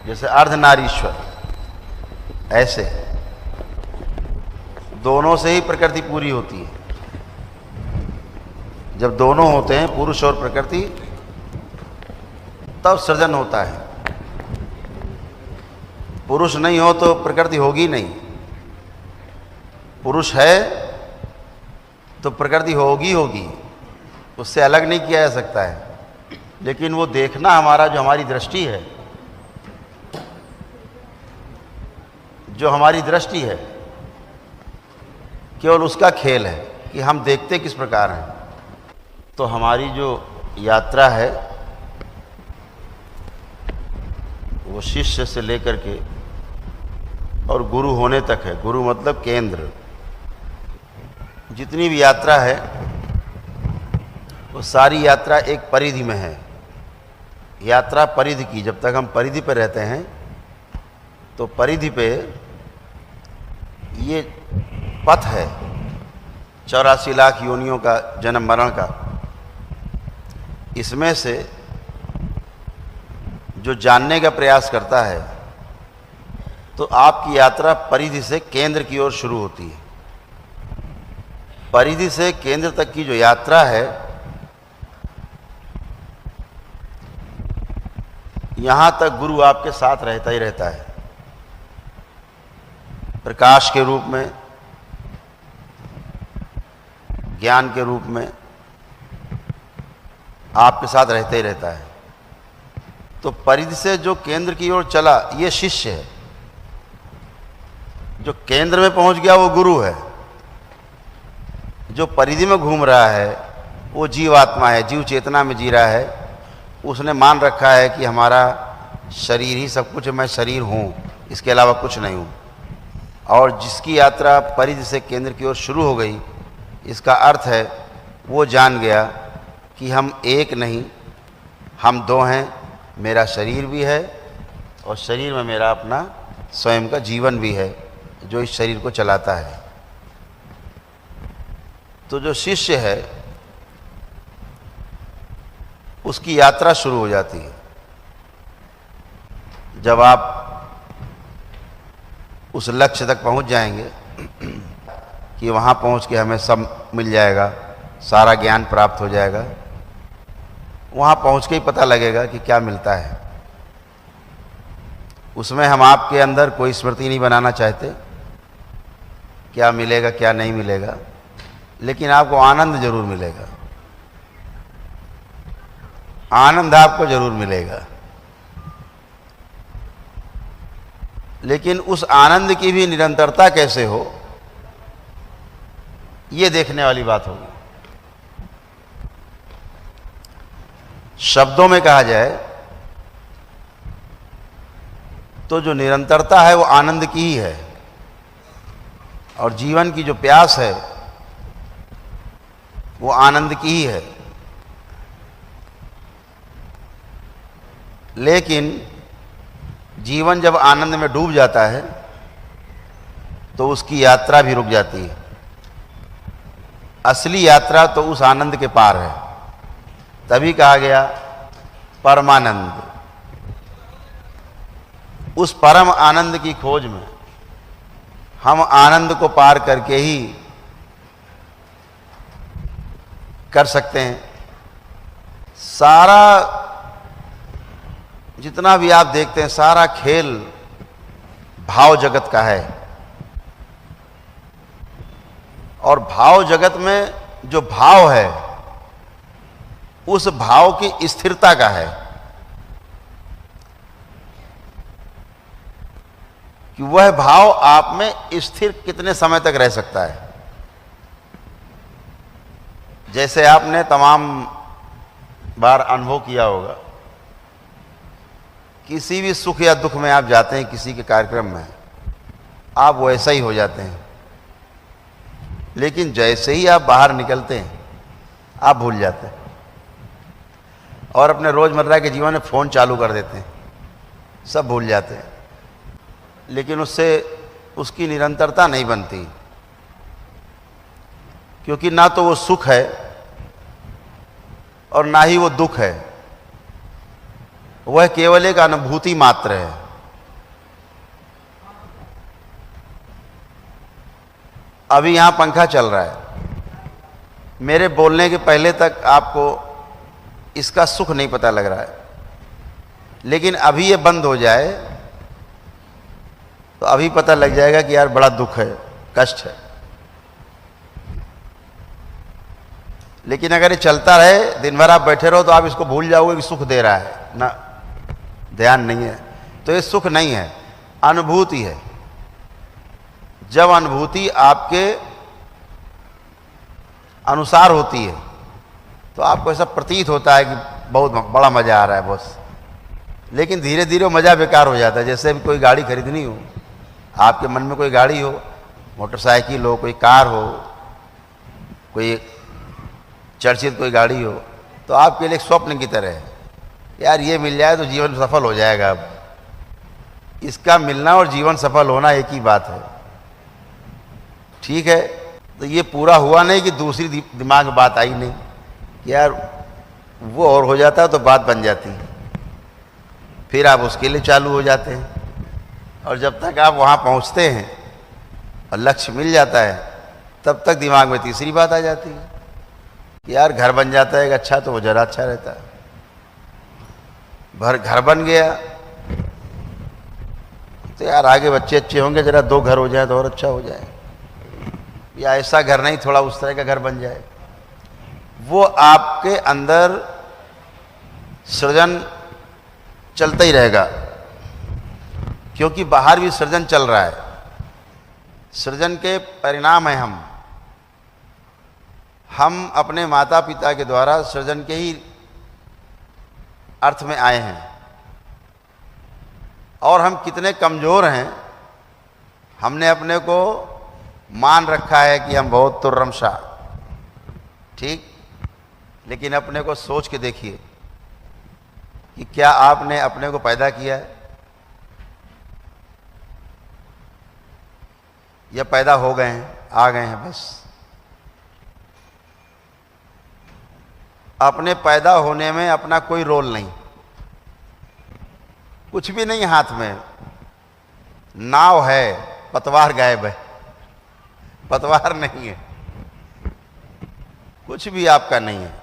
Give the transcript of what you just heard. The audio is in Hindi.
जैसे अर्धनारीश्वर, ऐसे दोनों से ही प्रकृति पूरी होती है। जब दोनों होते हैं, पुरुष और प्रकृति, तब सृजन होता है। पुरुष नहीं हो तो प्रकृति होगी नहीं, पुरुष है तो प्रकृति होगी होगी, उससे अलग नहीं किया जा सकता है। लेकिन वो देखना हमारा, जो हमारी दृष्टि है, जो हमारी दृष्टि है, केवल उसका खेल है कि हम देखते किस प्रकार हैं। तो हमारी जो यात्रा है वो शिष्य से लेकर के और गुरु होने तक है। गुरु मतलब केंद्र। जितनी भी यात्रा है वो सारी यात्रा एक परिधि में है। यात्रा परिधि की, जब तक हम परिधि पर रहते हैं तो परिधि पे ये पथ है 84 लाख योनियों का, जन्म मरण का। इसमें से जो जानने का प्रयास करता है तो आपकी यात्रा परिधि से केंद्र की ओर शुरू होती है। परिधि से केंद्र तक की जो यात्रा है, यहां तक गुरु आपके साथ रहता ही रहता है, प्रकाश के रूप में, ज्ञान के रूप में आपके साथ रहता ही रहता है। तो परिधि से जो केंद्र की ओर चला, ये शिष्य है। जो केंद्र में पहुंच गया वो गुरु है। जो परिधि में घूम रहा है वो जीवात्मा है, जीव चेतना में जी रहा है। उसने मान रखा है कि हमारा शरीर ही सब कुछ है, मैं शरीर हूँ, इसके अलावा कुछ नहीं हूँ। और जिसकी यात्रा परिधि से केंद्र की ओर शुरू हो गई, इसका अर्थ है वो जान गया कि हम एक नहीं, हम दो हैं। मेरा शरीर भी है और शरीर में मेरा अपना स्वयं का जीवन भी है जो इस शरीर को चलाता है। तो जो शिष्य है उसकी यात्रा शुरू हो जाती है। जब आप उस लक्ष्य तक पहुंच जाएंगे कि वहां पहुंच के हमें सब मिल जाएगा, सारा ज्ञान प्राप्त हो जाएगा, वहां पहुंच के ही पता लगेगा कि क्या मिलता है। उसमें हम आपके अंदर कोई स्मृति नहीं बनाना चाहते, क्या मिलेगा क्या नहीं मिलेगा, लेकिन आपको आनंद जरूर मिलेगा। आनंद आपको जरूर मिलेगा। लेकिन उस आनंद की भी निरंतरता कैसे हो, ये देखने वाली बात होगी। शब्दों में कहा जाए तो जो निरंतरता है वो आनंद की ही है, और जीवन की जो प्यास है वो आनंद की ही है। लेकिन जीवन जब आनंद में डूब जाता है तो उसकी यात्रा भी रुक जाती है। असली यात्रा तो उस आनंद के पार है। तभी कहा गया परमानंद। उस परम आनंद की खोज में हम आनंद को पार करके ही कर सकते हैं। सारा जितना भी आप देखते हैं, सारा खेल भाव जगत का है। और भाव जगत में जो भाव है उस भाव की स्थिरता का है कि वह भाव आप में स्थिर कितने समय तक रह सकता है। जैसे आपने तमाम बार अनुभव किया होगा, किसी भी सुख या दुख में आप जाते हैं, किसी के कार्यक्रम में, आप वैसा ही हो जाते हैं। लेकिन जैसे ही आप बाहर निकलते हैं आप भूल जाते हैं और अपने रोजमर्रा के जीवन में फोन चालू कर देते हैं, सब भूल जाते हैं। लेकिन उससे उसकी निरंतरता नहीं बनती, क्योंकि ना तो वो सुख है और ना ही वो दुख है। वह केवल एक अनुभूति मात्र है। अभी यहाँ पंखा चल रहा है, मेरे बोलने के पहले तक आपको इसका सुख नहीं पता लग रहा है, लेकिन अभी ये बंद हो जाए तो अभी पता लग जाएगा कि यार बड़ा दुख है, कष्ट है। लेकिन अगर ये चलता रहे, दिन भर आप बैठे रहो, तो आप इसको भूल जाओगे कि सुख दे रहा है ना, ध्यान नहीं है। तो ये सुख नहीं है, अनुभूति है। जब अनुभूति आपके अनुसार होती है तो आपको ऐसा प्रतीत होता है कि बहुत बड़ा मजा आ रहा है बस, लेकिन धीरे धीरे वो मजा बेकार हो जाता है। जैसे भी कोई गाड़ी खरीदनी हो, आपके मन में कोई गाड़ी हो, मोटरसाइकिल हो, कोई कार हो, कोई चर्चित कोई गाड़ी हो, तो आपके लिए एक स्वप्न की तरह है, यार ये मिल जाए तो जीवन सफल हो जाएगा। अब इसका मिलना और जीवन सफल होना एक ही बात है, ठीक है। तो ये पूरा हुआ नहीं कि दूसरी दिमाग में बात आई नहीं कि यार वो और हो जाता तो बात बन जाती, फिर आप उसके लिए चालू हो जाते हैं। और जब तक आप वहाँ पहुँचते हैं और लक्ष्य मिल जाता है, तब तक दिमाग में तीसरी बात आ जाती है, यार घर बन जाता है अच्छा तो वो ज़रा अच्छा रहता है। घर बन गया तो यार आगे बच्चे अच्छे होंगे, जरा 2 घर हो जाए तो और अच्छा हो जाए, या ऐसा घर नहीं थोड़ा उस तरह का घर बन जाए। वो आपके अंदर सृजन चलता ही रहेगा, क्योंकि बाहर भी सृजन चल रहा है। सृजन के परिणाम हैं हम अपने माता पिता के द्वारा सृजन के ही अर्थ में आए हैं। और हम कितने कमज़ोर हैं, हमने अपने को मान रखा है कि हम बहुत तुर्रमशाह, ठीक। लेकिन अपने को सोच के देखिए कि क्या आपने अपने को पैदा किया है, या पैदा हो गए हैं, आ गए हैं बस। अपने पैदा होने में अपना कोई रोल नहीं, कुछ भी नहीं हाथ में, नाव है, पतवार गायब है, पतवार नहीं है, कुछ भी आपका नहीं है।